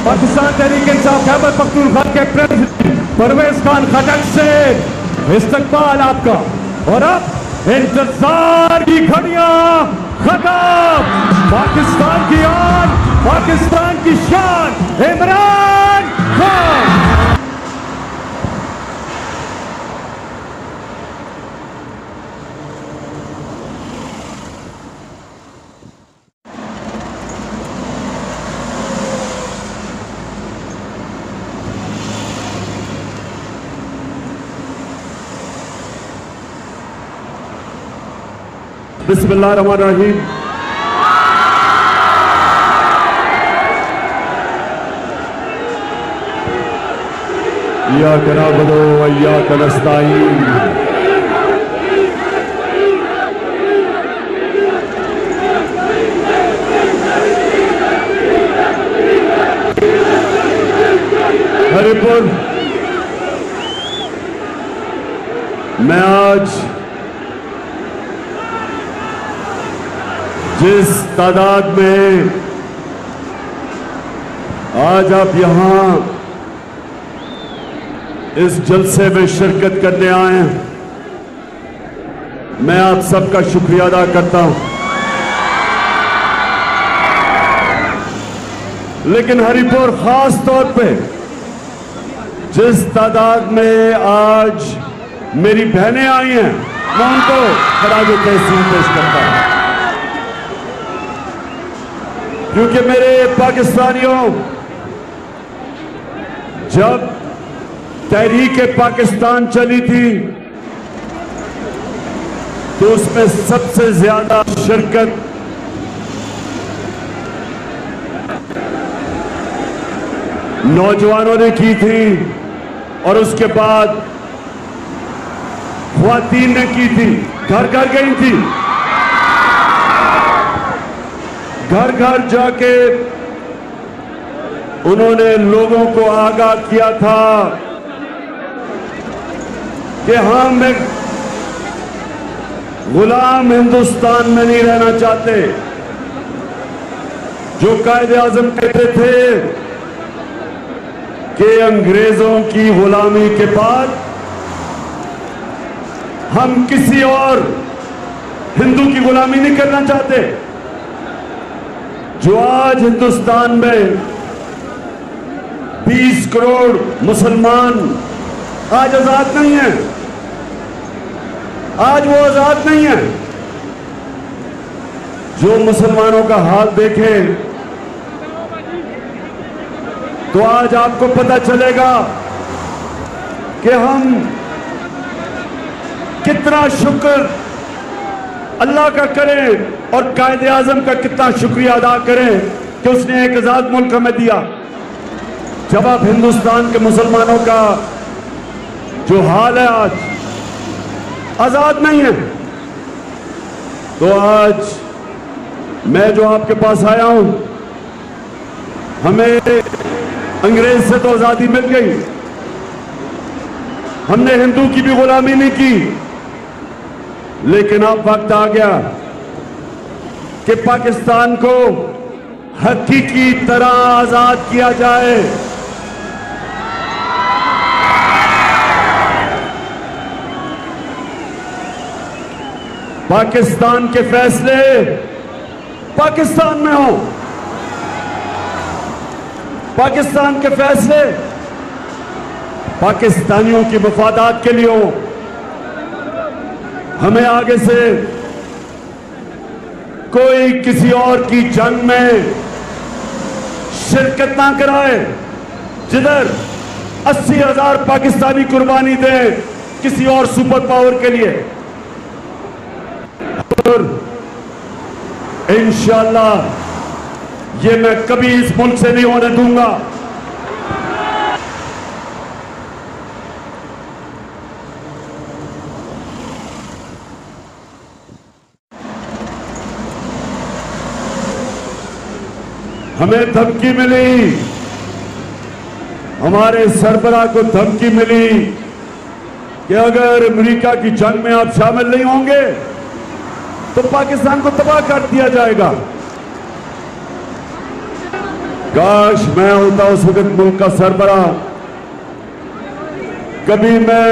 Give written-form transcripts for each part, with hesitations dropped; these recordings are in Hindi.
पाकिस्तान तहरीक इंसाफ खैबर पख्तूनख्वा के प्रेसिडेंट परवेज खान खटक से इस्तकबाल आपका। और अब इंतजार की घड़ियां खत्म। पाकिस्तान की आन, पाकिस्तान की शान, इमरान खान। बिस्मिल्लाहिर्रहमानिर्रहीम। इय्याका नअबुदु व इय्याका नस्तईन। हरिपुर मैं आज जिस तादाद में आज आप यहां इस जलसे में शिरकत करने आए हैं, मैं आप सबका शुक्रिया अदा करता हूं। लेकिन हरिपुर खास तौर पे जिस तादाद में आज मेरी बहनें आई हैं, मैं उनको खराज तहसीन पेश करता हूं। क्योंकि मेरे पाकिस्तानियों, जब तहरीक पाकिस्तान चली थी तो उसमें सबसे ज्यादा शिरकत नौजवानों ने की थी और उसके बाद ख्वातीन ने की थी। घर घर गई थी, घर घर जाके उन्होंने लोगों को आगाह किया था कि हम एक गुलाम हिंदुस्तान में नहीं रहना चाहते। जो कायदे आजम कहते थे कि अंग्रेजों की गुलामी के बाद हम किसी और हिंदू की गुलामी नहीं करना चाहते। जो आज हिंदुस्तान में 20 करोड़ मुसलमान आज आजाद नहीं है, आज वो आजाद नहीं है। जो मुसलमानों का हाल देखें तो आज आपको पता चलेगा कि हम कितना शुक्र अल्लाह का करें और कायदे आजम का कितना शुक्रिया अदा करें कि उसने एक आजाद मुल्क हमें दिया। जब आप हिंदुस्तान के मुसलमानों का जो हाल है आज आजाद नहीं है, तो आज मैं जो आपके पास आया हूं, हमें अंग्रेज से तो आजादी मिल गई, हमने हिंदू की भी गुलामी नहीं की। लेकिन अब वक्त आ गया कि पाकिस्तान को हकीकी तरह आजाद किया जाए। पाकिस्तान के फैसले पाकिस्तान में हो, पाकिस्तान के फैसले पाकिस्तानियों की मफादात के लिए हो। हमें आगे से कोई किसी और की जंग में शिरकत ना कराए। जिधर 80,000 पाकिस्तानी कुर्बानी दें किसी और सुपर पावर के लिए, और इंशाअल्लाह ये मैं कभी इस मुल्क से नहीं होने दूंगा। हमें धमकी मिली, हमारे सरबराह को धमकी मिली कि अगर अमेरिका की जंग में आप शामिल नहीं होंगे तो पाकिस्तान को तबाह कर दिया जाएगा। काश मैं होता उस वक्त मुल्क का सरबराह, कभी मैं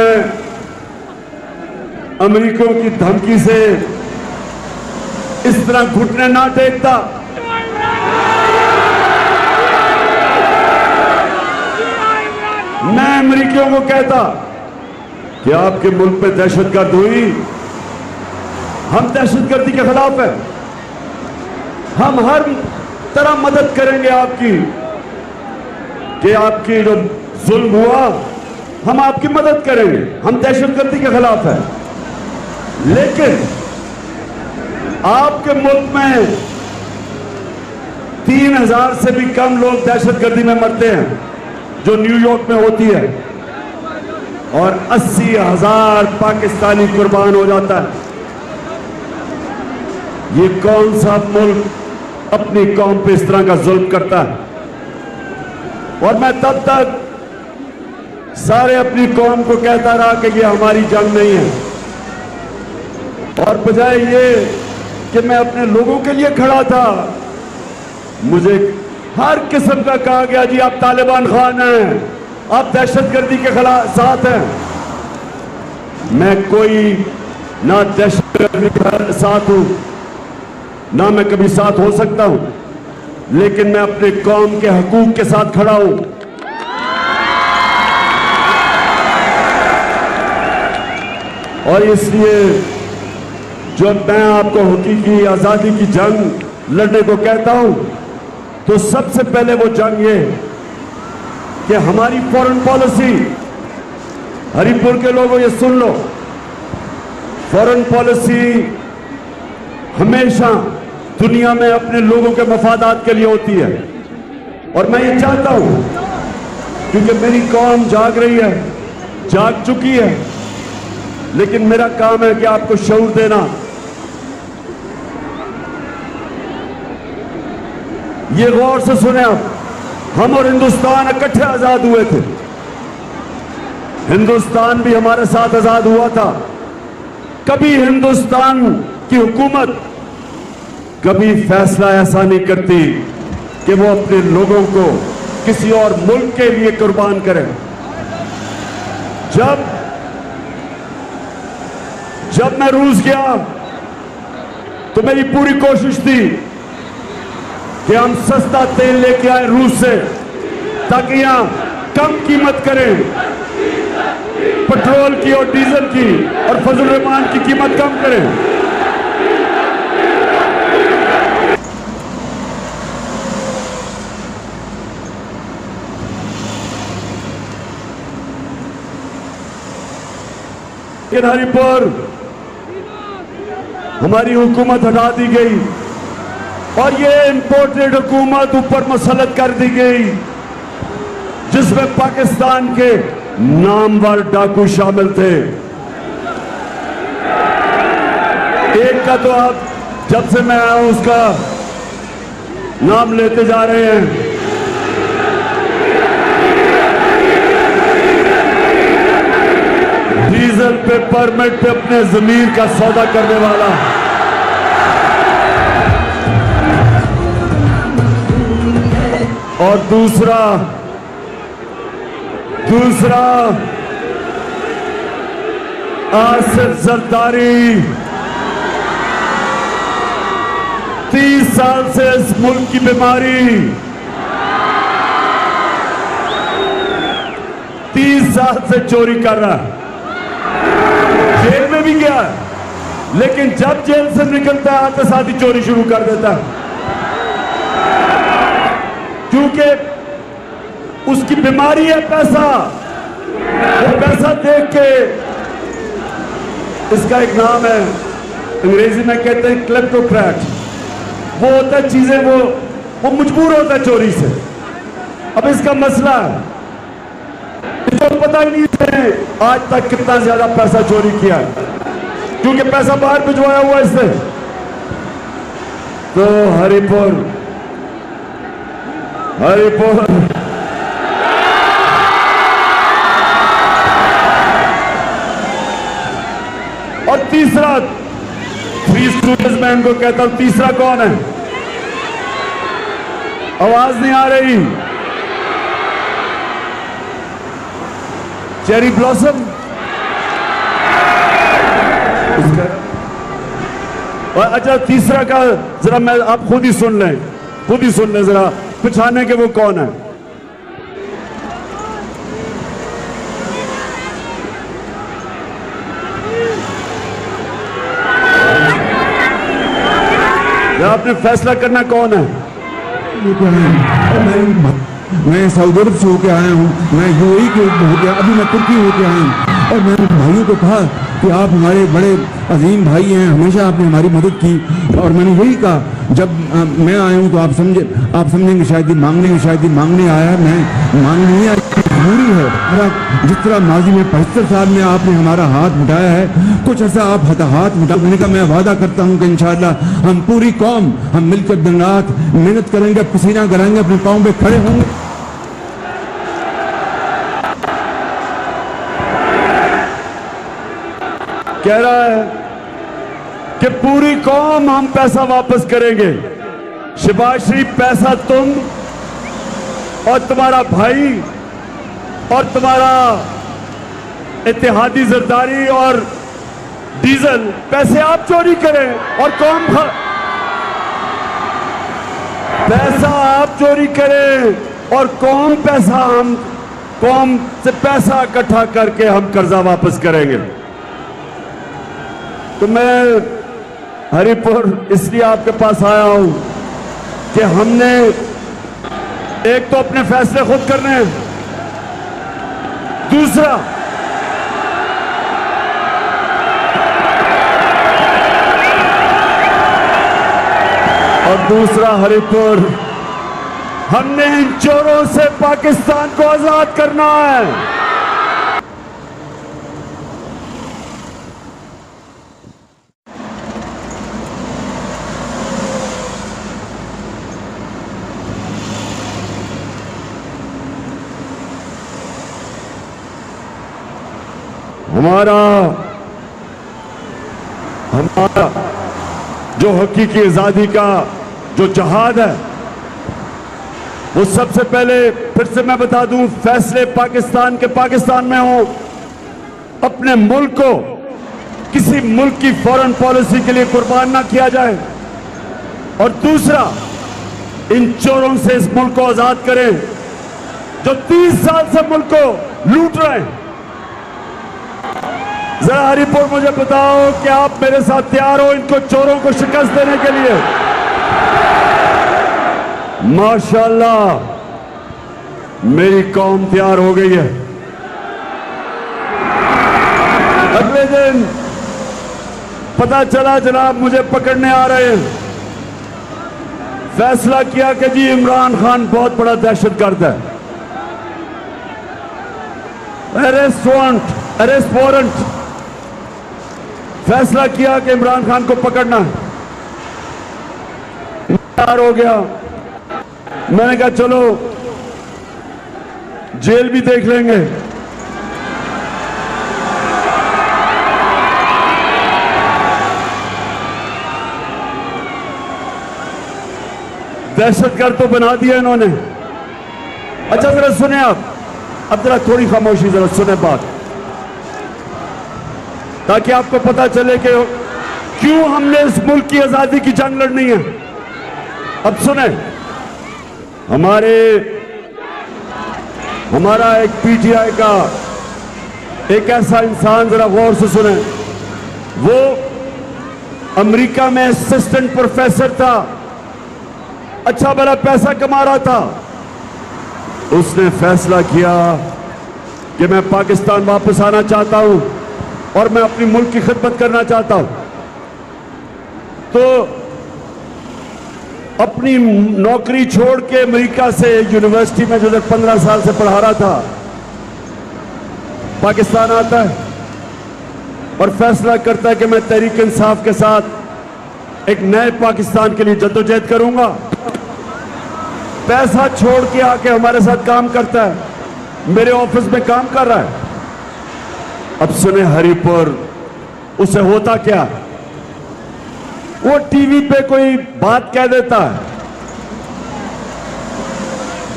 अमेरिकियों की धमकी से इस तरह घुटने ना टेकता। मैं अमेरिकियों को कहता कि आपके मुल्क पे दहशतगर्द हुई, हम दहशतगर्दी के खिलाफ हैं, हम हर तरह मदद करेंगे आपकी, कि आपकी जो जुल्म हुआ हम आपकी मदद करेंगे, हम दहशतगर्दी के खिलाफ हैं। लेकिन आपके मुल्क में 3000 से भी कम लोग दहशतगर्दी में मरते हैं जो न्यूयॉर्क में होती है, और 80,000 पाकिस्तानी कुर्बान हो जाता है। ये कौन सा मुल्क अपनी कौम पे इस तरह का जुल्म करता है? और मैं तब तक सारे अपनी कौम को कहता रहा कि ये हमारी जंग नहीं है, और बजाय ये कि मैं अपने लोगों के लिए खड़ा था, मुझे हर किस्म का कहा गया जी आप तालिबान खान हैं, आप दहशतगर्दी के खिलाफ साथ हैं। मैं कोई ना दहशतगर्दी के साथ हूं, ना मैं कभी साथ हो सकता हूं, लेकिन मैं अपने कौम के हकूक के साथ खड़ा हूं। और इसलिए जब मैं आपको हकीकी आजादी की जंग लड़ने को कहता हूं, तो सबसे पहले वो जंग ये कि हमारी फॉरेन पॉलिसी, हरिपुर के लोगों ये सुन लो, फॉरेन पॉलिसी हमेशा दुनिया में अपने लोगों के मफादात के लिए होती है। और मैं ये चाहता हूं, क्योंकि मेरी कौम जाग रही है, जाग चुकी है, लेकिन मेरा काम है कि आपको शऊर देना। ये गौर से सुने आप, हम और हिंदुस्तान इकट्ठे आजाद हुए थे, हिंदुस्तान भी हमारे साथ आजाद हुआ था। कभी हिंदुस्तान की हुकूमत कभी फैसला ऐसा नहीं करती कि वो अपने लोगों को किसी और मुल्क के लिए कुर्बान करे। जब मैं रूस गया तो मेरी पूरी कोशिश थी कि हम सस्ता तेल लेके आए रूस से, ताकि यहां कम कीमत करें पेट्रोल की और डीजल की, और फजल रहमान की कीमत कम करें। लेकिन हरिपुर हमारी हुकूमत हटा दी गई, और ये इंपोर्टेड हुकूमत ऊपर मुसल्लत कर दी गई, जिसमें पाकिस्तान के नामवर डाकू शामिल थे। एक का तो आप जब से मैं आया हूं उसका नाम लेते जा रहे हैं, डीजल पे परमिट पे अपने जमीर का सौदा करने वाला। और दूसरा आसिफ जरदारी, 30 साल से इस मुल्क की बीमारी, 30 साल से चोरी कर रहा है, जेल में भी गया, लेकिन जब जेल से निकलता है आते साथ ही चोरी शुरू कर देता है, क्योंकि उसकी बीमारी है पैसा। वो पैसा देख के, इसका एक नाम है अंग्रेजी में कहते हैं क्लेप्टोक्रेट, वो होता है चीजें वो मजबूर होता है चोरी से। अब इसका मसला है, इसको पता ही नहीं है आज तक कितना ज्यादा पैसा चोरी किया है, क्योंकि पैसा बाहर भिजवाया हुआ इससे। तो हरिपुर और तीसरा, थ्री स्टूडेंट्स मैं इनको कहता हूं, तीसरा कौन है? आवाज नहीं आ रही। चेरी ब्लॉसम और अच्छा तीसरा का जरा मैं आप खुद ही सुन लें जरा पहचाने के वो कौन है। आपने फैसला करना कौन है। मैं सऊदी अरब से होके आया हूँ, मैं यूएई के होके, अभी मैं तुर्की होके आया हूँ। और मैंने भाइयों को कहा कि आप हमारे बड़े अजीम भाई हैं, हमेशा आपने हमारी मदद की। और मैंने यही कहा जब मैं आया हूँ तो आप समझेंगे शायद ही मांगने आया, मैं मांगने नहीं आया, मजबूरी है। जिस तरह माजी में 75 साल में आपने हमारा हाथ उठाया है, कुछ ऐसा आप हाथ उठा। मैंने कहा मैं वादा करता हूँ कि इंशाअल्लाह हम पूरी कौम हम मिलकर दिन रात मेहनत करेंगे, पसीना कराएंगे, अपने पाँव पे खड़े होंगे। कह रहा है कि पूरी कौम हम पैसा वापस करेंगे। शहबाज शरीफ पैसा तुम और तुम्हारा भाई और तुम्हारा इत्तेहादी जरदारी और डीजल पैसे आप चोरी करें और पैसा आप चोरी करें और कौम से पैसा इकट्ठा करके हम कर्जा वापस करेंगे। तो मैं हरिपुर इसलिए आपके पास आया हूं कि हमने एक तो अपने फैसले खुद करने हैं, दूसरा हरिपुर हमने इन चोरों से पाकिस्तान को आजाद करना है। हमारा जो हकीकी आजादी का जो जहाद है वो सबसे पहले फिर से मैं बता दूं, फैसले पाकिस्तान में हो, अपने मुल्क को किसी मुल्क की फॉरेन पॉलिसी के लिए कुर्बान ना किया जाए। और दूसरा, इन चोरों से इस मुल्क को आजाद करें जो 30 साल से मुल्क को लूट रहे हैं। जरा हरिपुर मुझे बताओ कि आप मेरे साथ तैयार हो इनको चोरों को शिकस्त देने के लिए? माशाअल्लाह मेरी कौम तैयार हो गई है। अगले दिन पता चला जनाब मुझे पकड़ने आ रहे हैं। फैसला किया कि जी इमरान खान बहुत बड़ा दहशतगर्द है। अरेस्ट वारंट फैसला किया कि इमरान खान को पकड़ना है। तैयार हो गया। मैंने कहा चलो जेल भी देख लेंगे। दहशतगर्द तो बना दिया इन्होंने। अच्छा जरा सुने आप, अब जरा थोड़ी खामोशी, जरा सुने बात, ताकि आपको पता चले कि क्यों हमने इस मुल्क की आजादी की जंग लड़नी है। अब सुने, हमारा एक पीटीआई का एक ऐसा इंसान, जरा गौर से सुने, वो अमेरिका में असिस्टेंट प्रोफेसर था, अच्छा बड़ा पैसा कमा रहा था। उसने फैसला किया कि मैं पाकिस्तान वापस आना चाहता हूं और मैं अपनी मुल्क की खिदमत करना चाहता हूं। तो अपनी नौकरी छोड़ के अमेरिका से यूनिवर्सिटी में जो 15 साल से पढ़ा रहा था, पाकिस्तान आता है और फैसला करता है कि मैं तहरीक इंसाफ के साथ एक नए पाकिस्तान के लिए जद्दोजहद करूंगा। पैसा छोड़ के आके हमारे साथ काम करता है, मेरे ऑफिस में काम कर रहा है। अब सुने हरिपुर, उसे होता क्या, वो टीवी पे कोई बात कह देता है,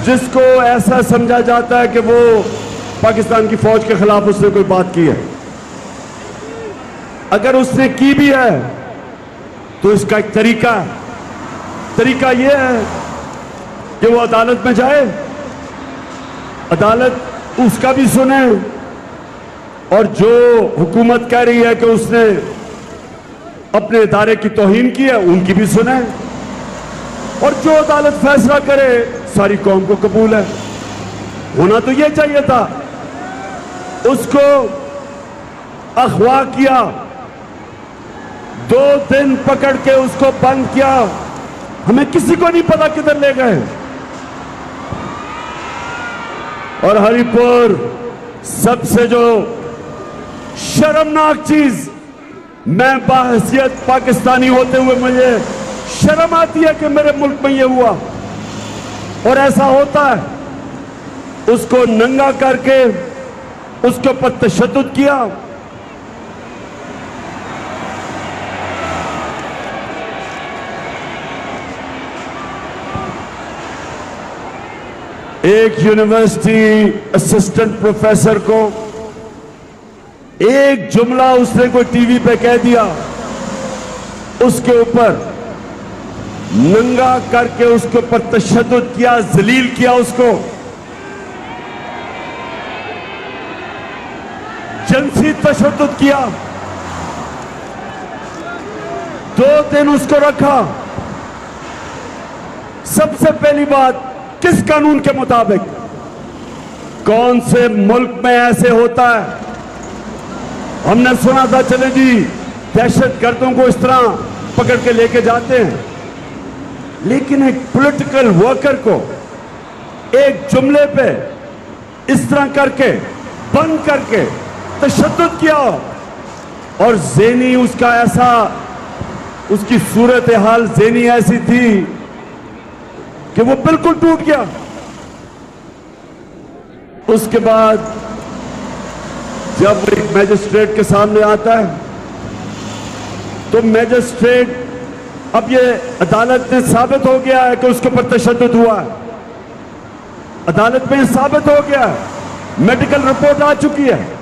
जिसको ऐसा समझा जाता है कि वो पाकिस्तान की फौज के खिलाफ उसने कोई बात की है। अगर उसने की भी है तो इसका एक तरीका यह है कि वो अदालत में जाए, अदालत उसका भी सुने, और जो हुकूमत कह रही है कि उसने अपने इदारे की तौहीन की है उनकी भी सुने, और जो अदालत फैसला करे सारी कौम को कबूल है। होना तो यह चाहिए था। उसको अगवा किया, 2 दिन पकड़ के उसको बंद किया, हमें किसी को नहीं पता किधर ले गए। और हरिपुर सबसे जो शर्मनाक चीज, मैं बाहसियत पाकिस्तानी होते हुए मुझे शर्म आती है कि मेरे मुल्क में यह हुआ, और ऐसा होता है। उसको नंगा करके उसके ऊपर तशद्दुद किया। एक यूनिवर्सिटी असिस्टेंट प्रोफेसर को एक जुमला उसने कोई टीवी पे कह दिया, उसके ऊपर नंगा करके उसके ऊपर तशद्दुद किया, जलील किया, उसको जिनसी तशद्दुद किया। 2 दिन उसको रखा। सबसे पहली बात, किस कानून के मुताबिक? कौन से मुल्क में ऐसे होता है? हमने सुना था, चले जी दहशतगर्दों को इस तरह पकड़ के लेके जाते हैं, लेकिन एक पॉलिटिकल वर्कर को एक जुमले पे इस तरह करके बंद करके तशद्दुद किया, और ज़ेनी उसका ऐसा, उसकी सूरत हाल ज़ेनी ऐसी थी कि वो बिल्कुल टूट गया। उसके बाद जब वो एक मैजिस्ट्रेट के सामने आता है तो मैजिस्ट्रेट, अब ये अदालत में साबित हो गया है कि उसके ऊपर तशद्दुद हुआ है, अदालत में साबित हो गया है, मेडिकल रिपोर्ट आ चुकी है।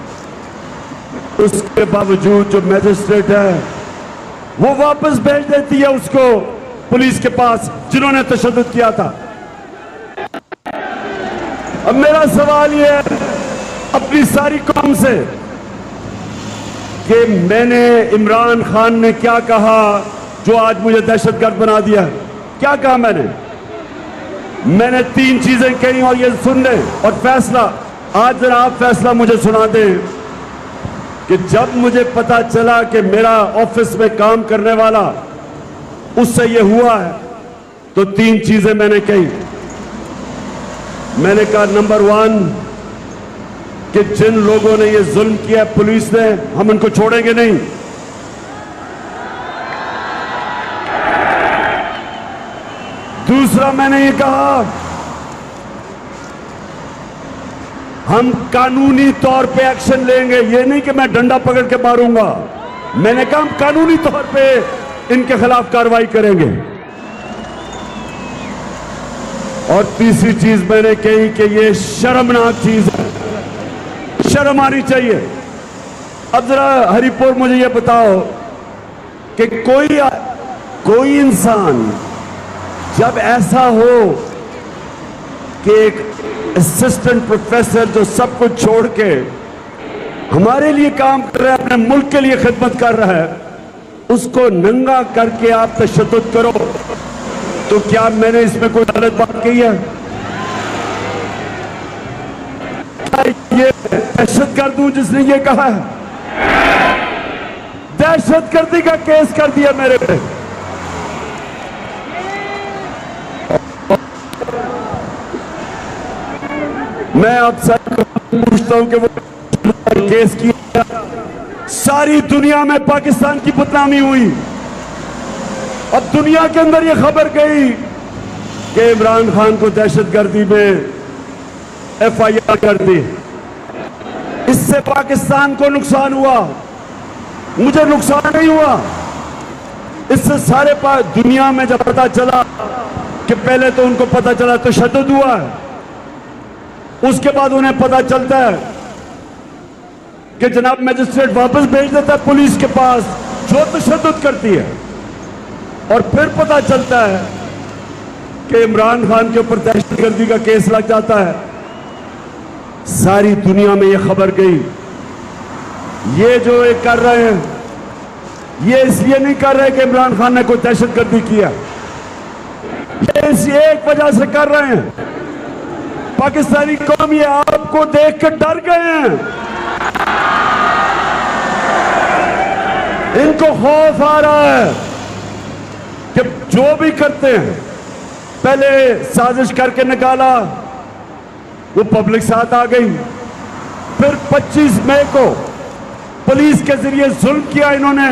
उसके बावजूद जो मैजिस्ट्रेट है वो वापस भेज देती है उसको पुलिस के पास जिन्होंने तशद्दुद किया था। अब मेरा सवाल यह है अपनी सारी कौम से कि मैंने, इमरान खान ने क्या कहा जो आज मुझे दहशतगर्द बना दिया? क्या कहा मैंने 3 चीजें कही, और ये सुन लें, और फैसला आज जरा आप फैसला मुझे सुना दें कि जब मुझे पता चला कि मेरा ऑफिस में काम करने वाला उससे ये हुआ है तो 3 चीजें मैंने कही। मैंने कहा, नंबर 1 कि जिन लोगों ने ये जुल्म किया पुलिस ने, हम उनको छोड़ेंगे नहीं। दूसरा मैंने ये कहा, हम कानूनी तौर पे एक्शन लेंगे। ये नहीं कि मैं डंडा पकड़ के मारूंगा, मैंने कहा हम कानूनी तौर पे इनके खिलाफ कार्रवाई करेंगे। और तीसरी चीज मैंने कही कि ये शर्मनाक चीज है, शर्म आनी चाहिए। अब जरा हरिपुर मुझे ये बताओ कि कोई इंसान जब ऐसा हो कि एक असिस्टेंट प्रोफेसर जो सब कुछ छोड़ के हमारे लिए काम कर रहा है, अपने मुल्क के लिए खिदमत कर रहा है, उसको नंगा करके आप तशद्दुद करो, तो क्या मैंने इसमें कोई गलत बात कही है? क्या ये दहशतगर्द हूं जिसने ये कहा है? दहशतगर्दी का केस कर दिया मेरे पे। मैं आप सबको पूछता हूं कि वो केस किया, सारी दुनिया में पाकिस्तान की बदनामी हुई। अब दुनिया के अंदर ये खबर गई कि इमरान खान को दहशतगर्दी में FIR कर दी। इससे पाकिस्तान को नुकसान हुआ, मुझे नुकसान नहीं हुआ। इससे सारे दुनिया में जब पता चला कि पहले तो उनको पता चला तशद्दुद हुआ है, उसके बाद उन्हें पता चलता है कि जनाब मजिस्ट्रेट वापस भेज देता है पुलिस के पास, जो तशद्दुद करती है। और फिर पता चलता है कि इमरान खान के ऊपर दहशतगर्दी का केस लग जाता है। सारी दुनिया में यह खबर गई। ये जो ये कर रहे हैं, ये इसलिए नहीं कर रहे कि इमरान खान ने कोई दहशतगर्दी किया, ये इस एक वजह से कर रहे हैं, पाकिस्तानी कौम ये आपको देख कर डर गए हैं। इनको खौफ आ रहा है कि जो भी करते हैं, पहले साजिश करके निकाला, वो पब्लिक साथ आ गई। फिर 25 मई को पुलिस के जरिए जुल्म किया इन्होंने।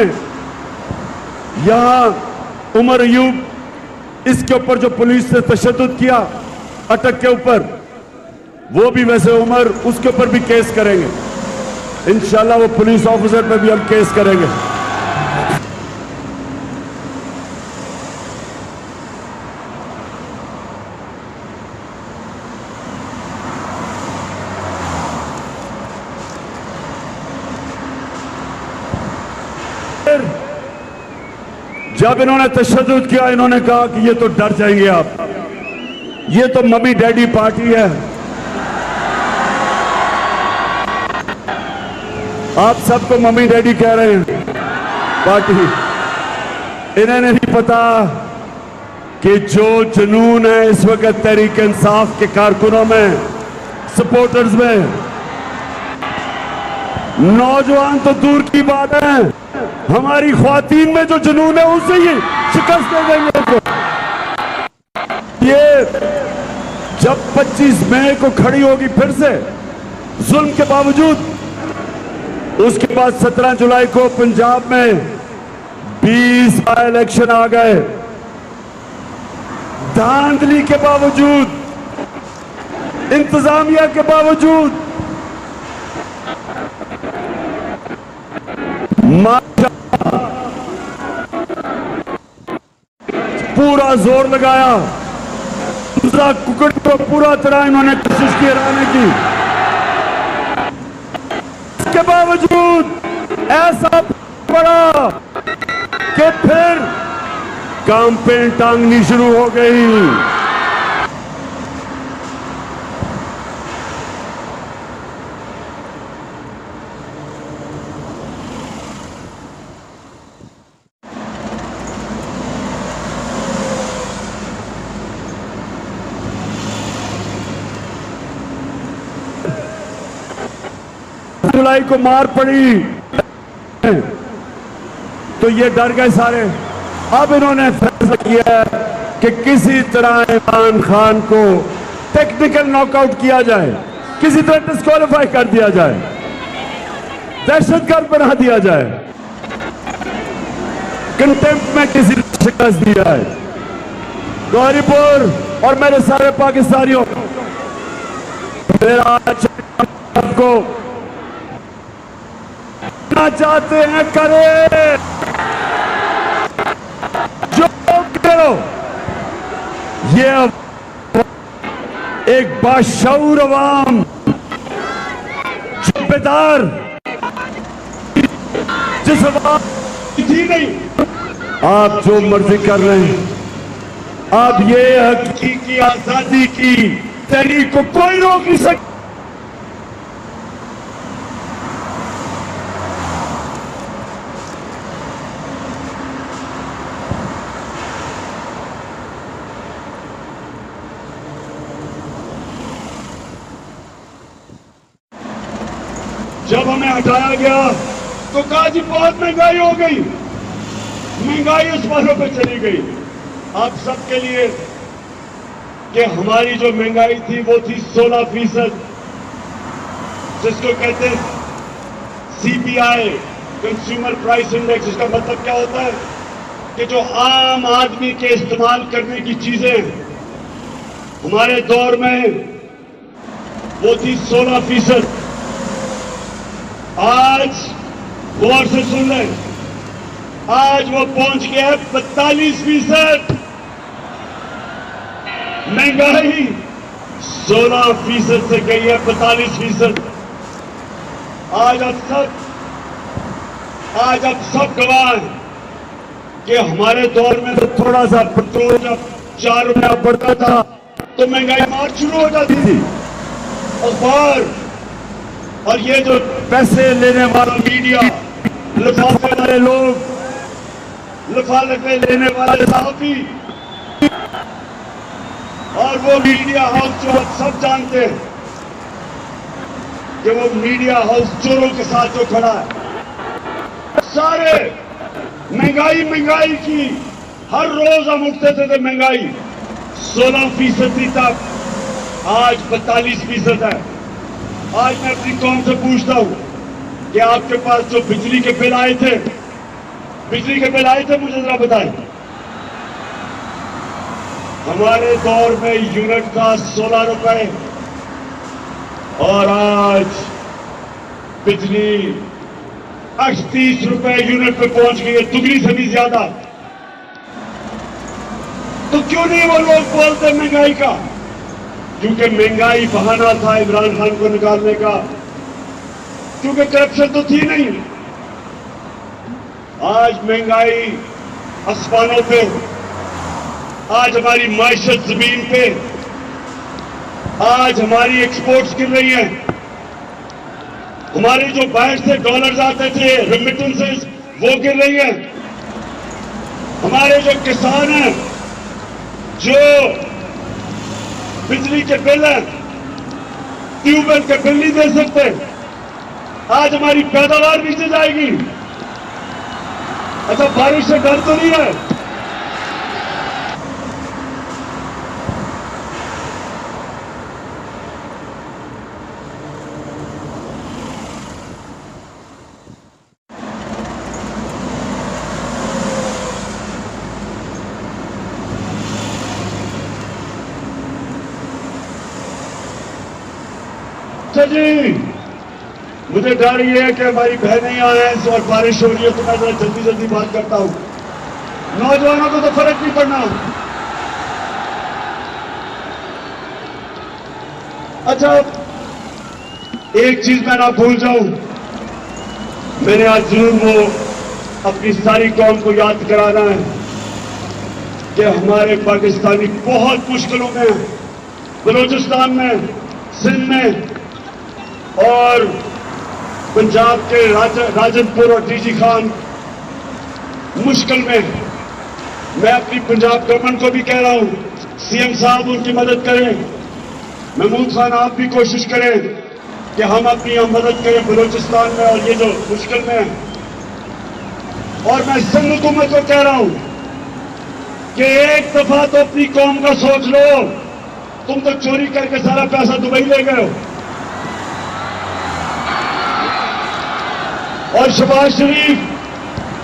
यहां उमर अयूब, इसके ऊपर जो पुलिस ने तशद्दुद किया अटक के ऊपर, वो भी वैसे उमर, उसके ऊपर भी केस करेंगे इंशाल्लाह। वो पुलिस ऑफिसर पे भी हम केस करेंगे। जब इन्होंने तशद्दुद किया, इन्होंने कहा कि ये तो डर जाएंगे आप, ये तो मम्मी डैडी पार्टी है। आप सबको मम्मी डैडी कह रहे हैं पार्टी। इन्हें नहीं पता कि जो जुनून है इस वक्त तहरीक इंसाफ के कारकुनों में, सपोर्टर्स में, नौजवान तो दूर की बात है, हमारी ख्वातीन में जो जुनून है उसे ही शिकस्त दे देंगे उनको। ये जब 25 मई को खड़ी होगी फिर से जुल्म के बावजूद, उसके बाद 17 जुलाई को पंजाब में 20 बाई इलेक्शन आ गए, धांधली के बावजूद, इंतजामिया के बावजूद, पूरा जोर लगाया, कुकड़ को पूरा तरह इन्होंने कोशिश की हराने की। इसके बावजूद ऐसा पड़ा कि फिर कैंपेन टांगनी शुरू हो गई। जुलाई को मार पड़ी तो ये डर गए सारे। अब इन्होंने फैसला किया है कि किसी तरह इमरान खान को टेक्निकल नॉकआउट किया जाए, किसी तरह डिस्क्वालीफाई कर दिया जाए, दहशतगर्द बना दिया जाए, कंटेम्प्ट में किसी ने शिकस्त दिया है। गौरीपुर और मेरे सारे पाकिस्तानियों, मेरा आपको चाहते हैं करें, जो करो। ये एक बाशऊर अवाम, जिम्मेदार, जिस अवाम थी नहीं, आप जो मर्जी कर रहे हैं, आप ये हकीकी आजादी की तहरीक को कोई रोक नहीं सकता। जब हमें हटाया गया तो कहा जी बहुत महंगाई हो गई, महंगाई उस वालों पे चली गई। आप सबके लिए कि हमारी जो महंगाई थी वो थी 16%, जिसको कहते हैं CPI, कंज्यूमर प्राइस इंडेक्स। इसका मतलब क्या होता है कि जो आम आदमी के इस्तेमाल करने की चीजें हमारे दौर में वो थी 16%। आज गौर से सुन लें, आज वो पहुंच गया है 42%। महंगाई 16% से गई है 45%। आज अब सब गवाह हैं कि हमारे दौर में तो थोड़ा सा पेट्रोल जब 4 रुपया बढ़ता था तो महंगाई मार शुरू हो जाती थी। अखबार और ये जो पैसे लेने वाला मीडिया, लिफाफे वाले लोग, लिफाफे लेने वाले साहबी और वो मीडिया हाउस जो आप सब जानते हैं कि वो मीडिया हाउस चोरों के साथ जो खड़ा है, सारे महंगाई की हर रोज हम उठते थे महंगाई 16% तक, आज 42% है। आज मैं अपनी कौम से पूछता हूं कि आपके पास जो बिजली के बिल आए थे मुझे जरा बताएं। हमारे दौर में यूनिट था 16 रुपए और आज बिजली 38 रुपए यूनिट पे पहुंच गई है, दुगनी से भी ज्यादा। तो क्यों नहीं वो लोग बोलते महंगाई का? क्योंकि महंगाई बहाना था इमरान खान को निकालने का, क्योंकि करप्शन तो थी नहीं। आज महंगाई आसमानों पे, आज हमारी माइशत जमीन पे, आज हमारी एक्सपोर्ट्स गिर रही हैं। हमारे जो बाहर से डॉलर्स आते थे, रेमिटेंसेस, वो गिर रही हैं। हमारे जो किसान हैं, जो बिजली के बिल हैं, ट्यूबवेल के बिल नहीं दे सकते, आज हमारी पैदावार नीचे जाएगी। अच्छा, बारिश से डर तो नहीं है? अच्छा जी, मुझे डर ये है कि हमारी बहनें यहाँ हैं और बारिश हो रही है, तो मैं जरा जल्दी बात करता हूं। नौजवानों को तो फर्क नहीं पड़ना। अच्छा, एक चीज मैं ना भूल जाऊं, मैंने आज जरूर वो अपनी सारी कौम को याद कराना है कि हमारे पाकिस्तानी बहुत मुश्किलों में हैं। बलूचिस्तान में, सिंध में और पंजाब के राजनपुर और डीजी खान मुश्किल में। मैं अपनी पंजाब गवर्नमेंट को भी कह रहा हूं, सीएम साहब उनकी मदद करें। महमूद खान, आप भी कोशिश करें कि हम अपनी मदद करें बलूचिस्तान में और ये जो मुश्किल में है। और मैं सिंध हुकूमत को कह रहा हूं कि एक दफा तो अपनी कौम का सोच लो। तुम तो चोरी करके सारा पैसा दुबई ले गए हो, और शहबाज शरीफ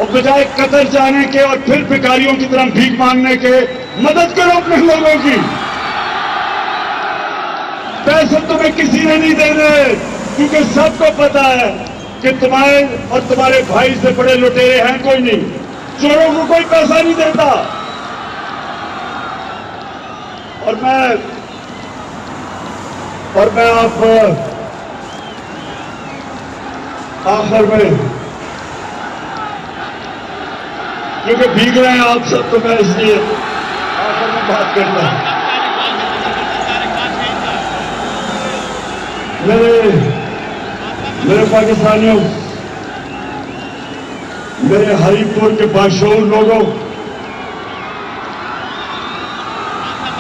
और बजाय कतर जाने के और फिर भिखारियों की तरह भीख मांगने के, मदद करो अपने लोगों की। पैसे तुम्हें किसी ने नहीं देने, क्योंकि सबको पता है कि तुम्हारे और तुम्हारे भाई से बड़े लुटेरे हैं कोई नहीं। चोरों को कोई पैसा नहीं देता। और मैं आप आखिर में, क्योंकि भीग रहे हैं आप सब, तो मैं इसलिए आखिर में बात करता हूं। मेरे पाकिस्तानियों, मेरे हरीपुर के बाशऊर लोगों,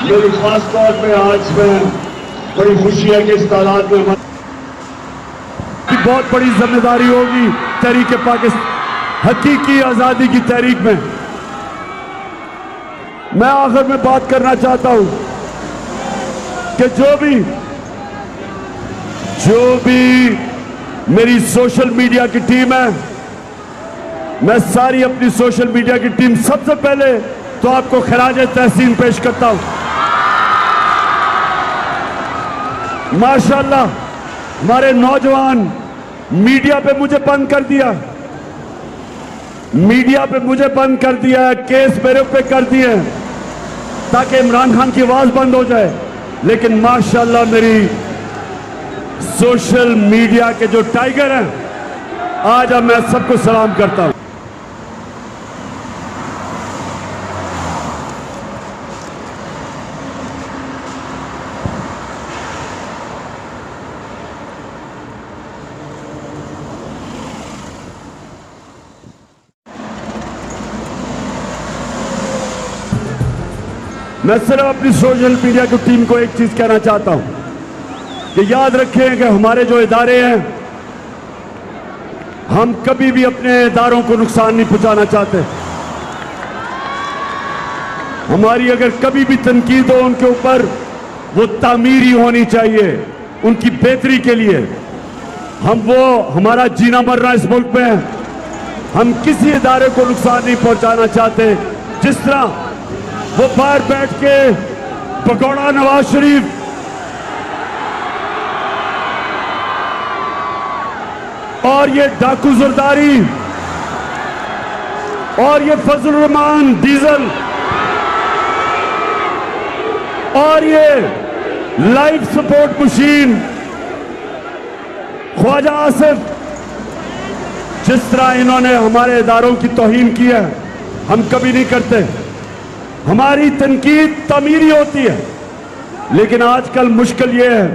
मेरी खास तौर पे आज में बड़ी खुशी है कि इस तादाद में हमारी बहुत बड़ी जिम्मेदारी होगी तहरीक पाकिस्तान, हकीकी आजादी की तहरीक में। मैं आखिर में बात करना चाहता हूं कि जो भी मेरी सोशल मीडिया की टीम है, मैं सारी अपनी सोशल मीडिया की टीम सबसे पहले तो आपको खराज तहसीन पेश करता हूं। माशाअल्लाह, हमारे नौजवान मीडिया पे मुझे बंद कर दिया, केस मेरे पे कर दिए ताकि इमरान खान की आवाज बंद हो जाए। लेकिन माशाल्लाह मेरी सोशल मीडिया के जो टाइगर हैं, आज अब मैं सबको सलाम करता हूं। मैं सिर्फ अपनी सोशल मीडिया की टीम को एक चीज कहना चाहता हूं कि याद रखें कि हमारे जो इदारे हैं, हम कभी भी अपने इदारों को नुकसान नहीं पहुंचाना चाहते। हमारी अगर कभी भी तनकीद हो उनके ऊपर, वो तामीरी होनी चाहिए, उनकी बेहतरी के लिए। हमारा जीना मरना इस मुल्क में है, हम किसी इदारे को नुकसान नहीं पहुंचाना चाहते। जिस तरह वो बाहर बैठ के पकौड़ा नवाज शरीफ और ये डाकू जरदारी और ये फजल रहमान डीजल और ये life support machine Khawaja Asif, जिस तरह इन्होंने हमारे इदारों की तौहीन की है, हम कभी नहीं करते। हमारी तनकीद तामीरी होती है, लेकिन आजकल मुश्किल ये है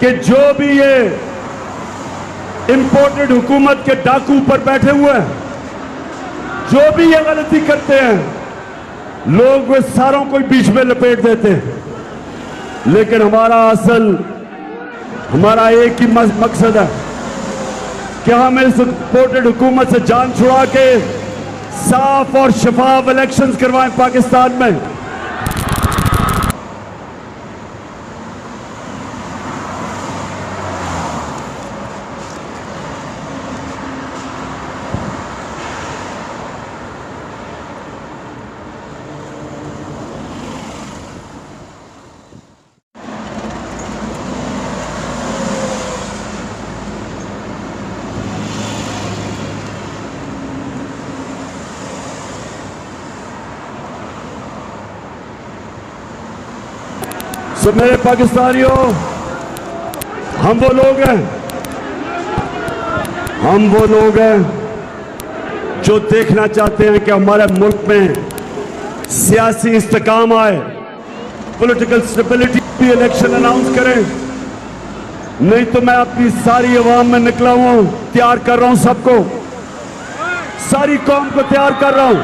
कि जो भी ये इंपोर्टेड हुकूमत के डाकू ऊपर बैठे हुए हैं, जो भी ये गलती करते हैं, लोग वे सारों को बीच में लपेट देते हैं। लेकिन हमारा एक ही मकसद है कि हम इस इंपोर्टेड हुकूमत से जान छुड़ा के साफ और शफाफ इलेक्शंस करवाएं पाकिस्तान में। सो मेरे पाकिस्तानियों, हम वो लोग हैं जो देखना चाहते हैं कि हमारे मुल्क में सियासी इस्तेकाम आए, पॉलिटिकल स्टेबिलिटी भी इलेक्शन अनाउंस करें। नहीं तो मैं अपनी सारी अवाम में निकला हूं, तैयार कर रहा हूं सबको, सारी कौम को तैयार कर रहा हूं,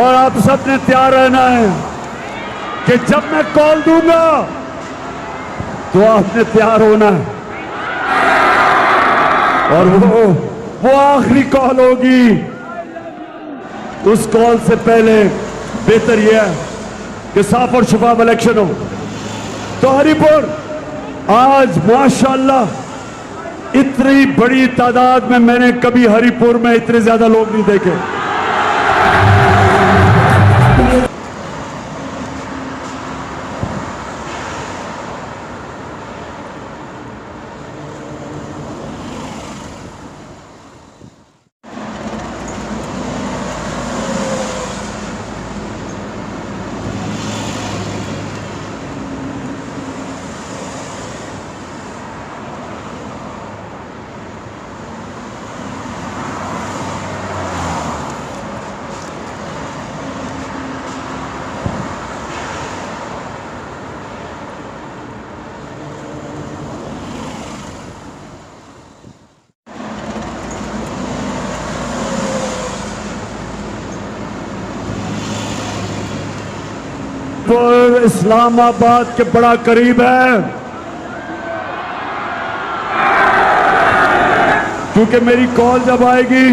और आप सबने तैयार रहना है कि जब मैं कॉल दूंगा तो आपने तैयार होना है। और वो आखिरी कॉल होगी। उस कॉल से पहले बेहतर यह है कि साफ और शफाफ इलेक्शन हो। तो हरिपुर आज माशाअल्लाह इतनी बड़ी तादाद में मैंने कभी हरिपुर में इतने ज्यादा लोग नहीं देखे। इस्लामाबाद के बड़ा करीब है, क्योंकि मेरी कॉल जब आएगी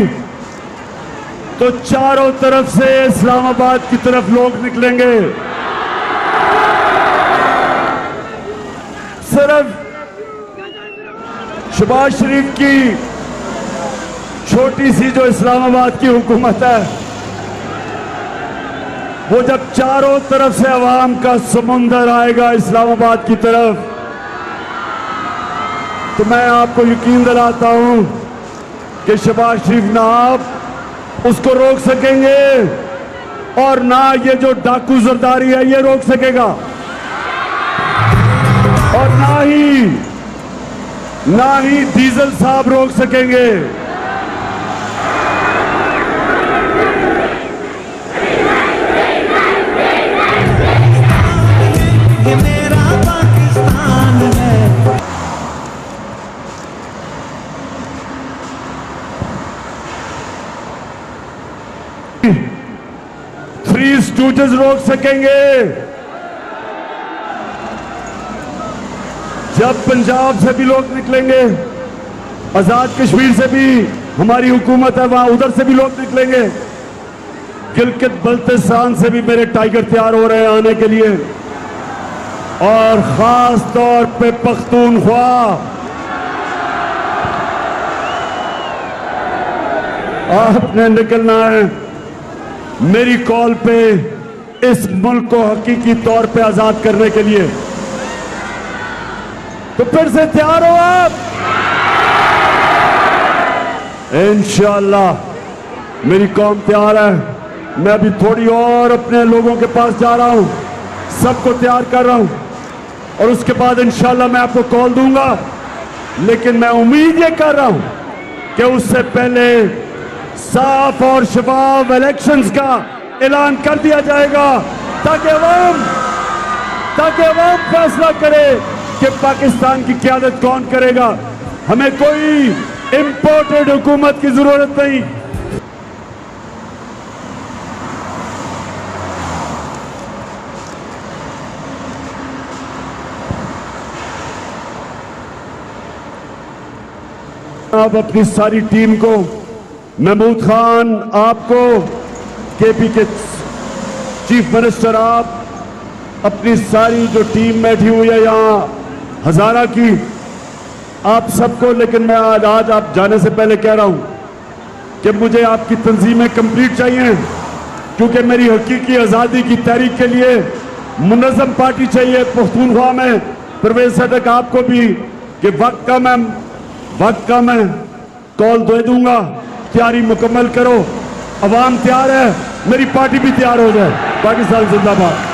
तो चारों तरफ से इस्लामाबाद की तरफ लोग निकलेंगे। सिर्फ शहबाज शरीफ की छोटी सी जो इस्लामाबाद की हुकूमत है, वो जब चारों तरफ से अवाम का समुंदर आएगा इस्लामाबाद की तरफ, तो मैं आपको यकीन दिलाता हूं कि शहबाज शरीफ ना आप उसको रोक सकेंगे, और ना ये जो डाकू जरदारी है ये रोक सकेगा, और ना ही डीजल साहब रोक सकेंगे। ये मेरा पाकिस्तान है। थ्री स्टूडेंट्स रोक सकेंगे। जब पंजाब से भी लोग निकलेंगे, आजाद कश्मीर से भी हमारी हुकूमत है वहां, उधर से भी लोग निकलेंगे। गिलगित बल्तिस्तान से भी मेरे टाइगर तैयार हो रहे हैं आने के लिए, और खास तौर पे पख्तूनख्वा, आपने निकलना है मेरी कॉल पे इस मुल्क को हकीकी तौर पे आजाद करने के लिए। तो फिर से तैयार हो आप? इंशाअल्लाह मेरी कौम तैयार है। मैं अभी थोड़ी और अपने लोगों के पास जा रहा हूं, सबको तैयार कर रहा हूं, और उसके बाद इंशाअल्लाह मैं आपको कॉल दूंगा। लेकिन मैं उम्मीद ये कर रहा हूं कि उससे पहले साफ और शफाफ इलेक्शंस का ऐलान कर दिया जाएगा, ताकि अवाम फैसला करे कि पाकिस्तान की क़यादत कौन करेगा। हमें कोई इंपोर्टेड हुकूमत की जरूरत नहीं। आप अपनी सारी टीम को, महमूद खान आपको, केपी के चीफ मिनिस्टर, आप अपनी सारी जो टीम बैठी हुई है यहाँ हजारा की, आप सबको, लेकिन मैं आज आप जाने से पहले कह रहा हूं कि मुझे आपकी तंजीमें कंप्लीट चाहिए, क्योंकि मेरी हकीकी आज़ादी की तहरीक के लिए मुनज़्ज़म पार्टी चाहिए पख्तूनख्वा में। परवेज सदक आपको भी कि वक्त का मैं कॉल दे दूंगा, तैयारी मुकम्मल करो। अवाम तैयार है, मेरी पार्टी भी तैयार हो जाए। पाकिस्तान जिंदाबाद।